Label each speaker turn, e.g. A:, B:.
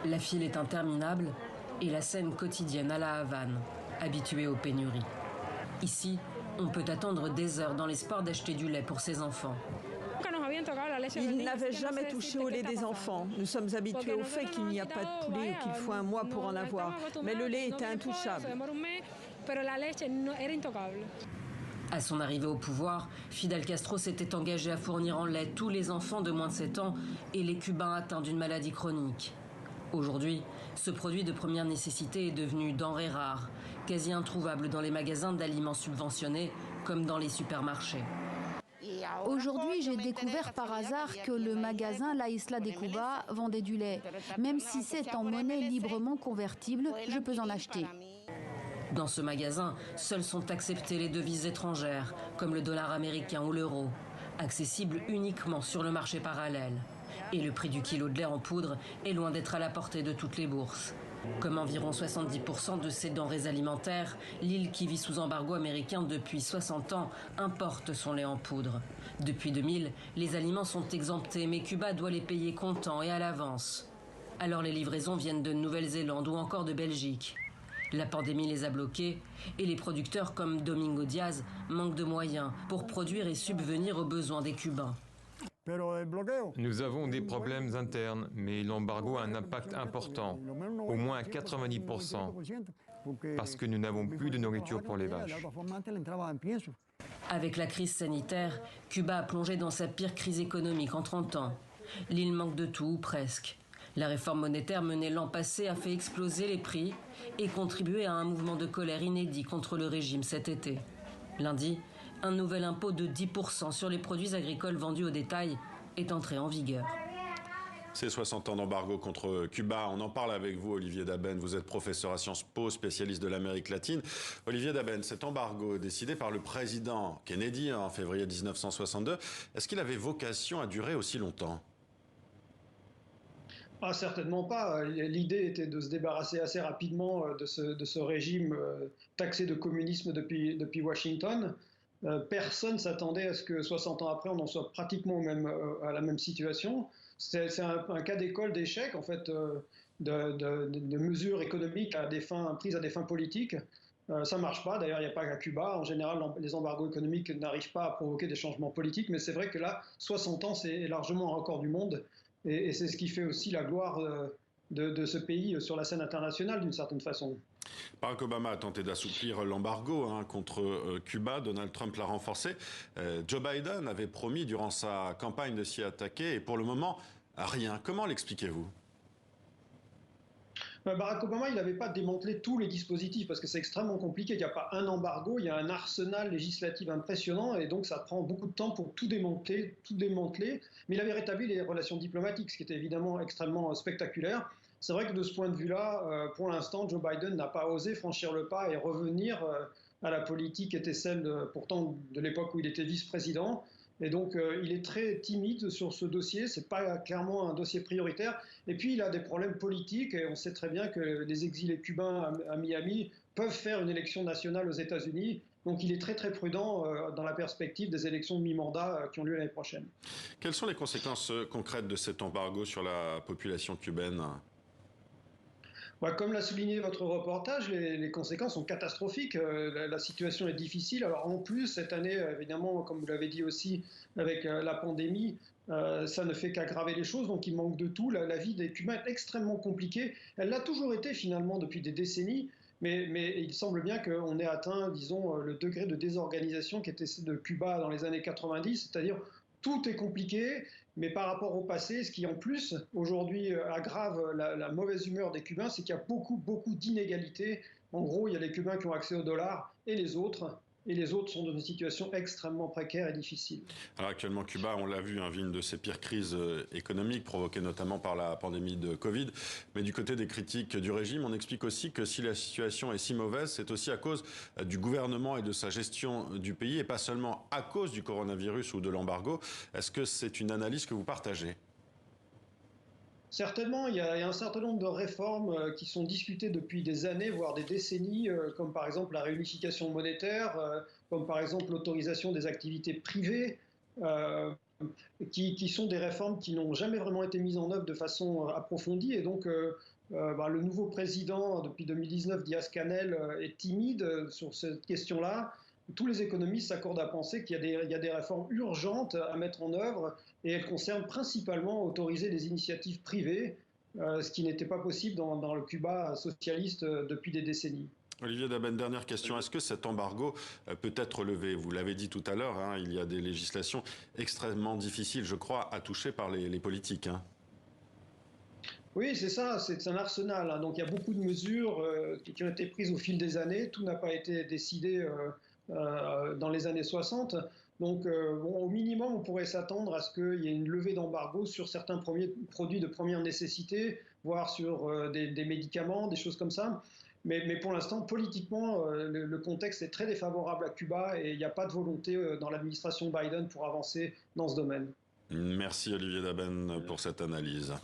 A: La file est interminable et la scène quotidienne à La Havane, habituée aux pénuries. Ici, on peut attendre des heures dans l'espoir d'acheter du lait pour ses enfants.
B: Ils n'avaient jamais touché au lait des enfants. Nous sommes habitués au fait qu'il n'y a pas de poulet ou qu'il faut un mois pour en avoir. Mais le lait était intouchable.
A: À son arrivée au pouvoir, Fidel Castro s'était engagé à fournir en lait tous les enfants de moins de 7 ans et les Cubains atteints d'une maladie chronique. Aujourd'hui, ce produit de première nécessité est devenu denrée rare, quasi introuvable dans les magasins d'aliments subventionnés comme dans les supermarchés.
C: Aujourd'hui, j'ai découvert par hasard que le magasin La Isla de Cuba vendait du lait. Même si c'est en monnaie librement convertible, je peux en acheter.
A: Dans ce magasin, seules sont acceptées les devises étrangères, comme le dollar américain ou l'euro, accessibles uniquement sur le marché parallèle. Et le prix du kilo de lait en poudre est loin d'être à la portée de toutes les bourses. Comme environ 70% de ces denrées alimentaires, l'île qui vit sous embargo américain depuis 60 ans importe son lait en poudre. Depuis 2000, les aliments sont exemptés, mais Cuba doit les payer comptant et à l'avance. Alors les livraisons viennent de Nouvelle-Zélande ou encore de Belgique. La pandémie les a bloqués et les producteurs comme Domingo Diaz manquent de moyens pour produire et subvenir aux besoins des Cubains.
D: Nous avons des problèmes internes, mais l'embargo a un impact important, au moins à 90%, parce que nous n'avons plus de nourriture pour les vaches.
A: Avec la crise sanitaire, Cuba a plongé dans sa pire crise économique en 30 ans. L'île manque de tout, ou presque. La réforme monétaire menée l'an passé a fait exploser les prix et contribué à un mouvement de colère inédit contre le régime cet été. Lundi, un nouvel impôt de 10% sur les produits agricoles vendus au détail est entré en vigueur.
E: Ces 60 ans d'embargo contre Cuba, on en parle avec vous, Olivier Daben. Vous êtes professeur à Sciences Po, spécialiste de l'Amérique latine. Olivier Daben, cet embargo décidé par le président Kennedy en février 1962, est-ce qu'il avait vocation à durer aussi longtemps ?
F: Ah, certainement pas. L'idée était de se débarrasser assez rapidement de ce régime taxé de communisme depuis Washington. Personne ne s'attendait à ce que 60 ans après, on en soit pratiquement à la même situation. C'est un cas d'école d'échec, en fait, de mesures économiques prises à des fins politiques. Ça ne marche pas. D'ailleurs, il n'y a pas qu'à Cuba. En général, les embargos économiques n'arrivent pas à provoquer des changements politiques. Mais c'est vrai que là, 60 ans, c'est largement un record du monde. Et c'est ce qui fait aussi la gloire de ce pays sur la scène internationale, d'une certaine façon.
E: Barack Obama a tenté d'assouplir l'embargo contre Cuba. Donald Trump l'a renforcé. Joe Biden avait promis durant sa campagne de s'y attaquer. Et pour le moment, rien. Comment l'expliquez-vous ?
F: Barack Obama, il n'avait pas démantelé tous les dispositifs parce que c'est extrêmement compliqué. Il n'y a pas un embargo, il y a un arsenal législatif impressionnant et donc ça prend beaucoup de temps pour tout démanteler. Mais il avait rétabli les relations diplomatiques, ce qui était évidemment extrêmement spectaculaire. C'est vrai que de ce point de vue-là, pour l'instant, Joe Biden n'a pas osé franchir le pas et revenir à la politique qui était celle pourtant de l'époque où il était vice-président. Et donc, il est très timide sur ce dossier. Ce n'est pas clairement un dossier prioritaire. Et puis, il a des problèmes politiques. Et on sait très bien que les exilés cubains à Miami peuvent faire une élection nationale aux États-Unis. Donc, il est très, très prudent dans la perspective des élections de mi-mandat qui ont lieu l'année prochaine.
E: Quelles sont les conséquences concrètes de cet embargo sur la population cubaine ?
F: Comme l'a souligné votre reportage, les conséquences sont catastrophiques. La situation est difficile. Alors en plus, cette année, évidemment, comme vous l'avez dit aussi, avec la pandémie, ça ne fait qu'aggraver les choses. Donc il manque de tout. La vie des Cubains est extrêmement compliquée. Elle l'a toujours été finalement depuis des décennies. Mais il semble bien qu'on ait atteint, disons, le degré de désorganisation qui était de Cuba dans les années 90, c'est-à-dire tout est compliqué, mais par rapport au passé, ce qui en plus aujourd'hui aggrave la mauvaise humeur des Cubains, c'est qu'il y a beaucoup d'inégalités. En gros, il y a les Cubains qui ont accès au dollar et les autres sont dans une situation extrêmement précaire et difficile.
E: Alors actuellement, Cuba, on l'a vu, vit une de ses pires crises économiques, provoquée notamment par la pandémie de Covid. Mais du côté des critiques du régime, on explique aussi que si la situation est si mauvaise, c'est aussi à cause du gouvernement et de sa gestion du pays, et pas seulement à cause du coronavirus ou de l'embargo. Est-ce que c'est une analyse que vous partagez ?
F: Certainement, il y a un certain nombre de réformes qui sont discutées depuis des années, voire des décennies, comme par exemple la réunification monétaire, comme par exemple l'autorisation des activités privées. qui sont des réformes qui n'ont jamais vraiment été mises en œuvre de façon approfondie. Et donc, le nouveau président, depuis 2019, Diaz-Canel, est timide sur cette question-là. Tous les économistes s'accordent à penser qu'il y a des réformes urgentes à mettre en œuvre, et elles concernent principalement autoriser les initiatives privées, ce qui n'était pas possible dans le Cuba socialiste depuis des décennies.
E: Olivier Daben, dernière question. Est-ce que cet embargo peut être levé? Vous l'avez dit tout à l'heure, hein, il y a des législations extrêmement difficiles, je crois, à toucher par les politiques. Hein.
F: Oui, c'est ça, c'est un arsenal. Hein. Donc il y a beaucoup de mesures qui ont été prises au fil des années. Tout n'a pas été décidé dans les années 60. Donc au minimum, on pourrait s'attendre à ce qu'il y ait une levée d'embargo sur certains produits de première nécessité, voire sur des médicaments, des choses comme ça. Mais pour l'instant, politiquement, le contexte est très défavorable à Cuba et il n'y a pas de volonté dans l'administration Biden pour avancer dans ce domaine.
E: Merci Olivier Daben pour cette analyse.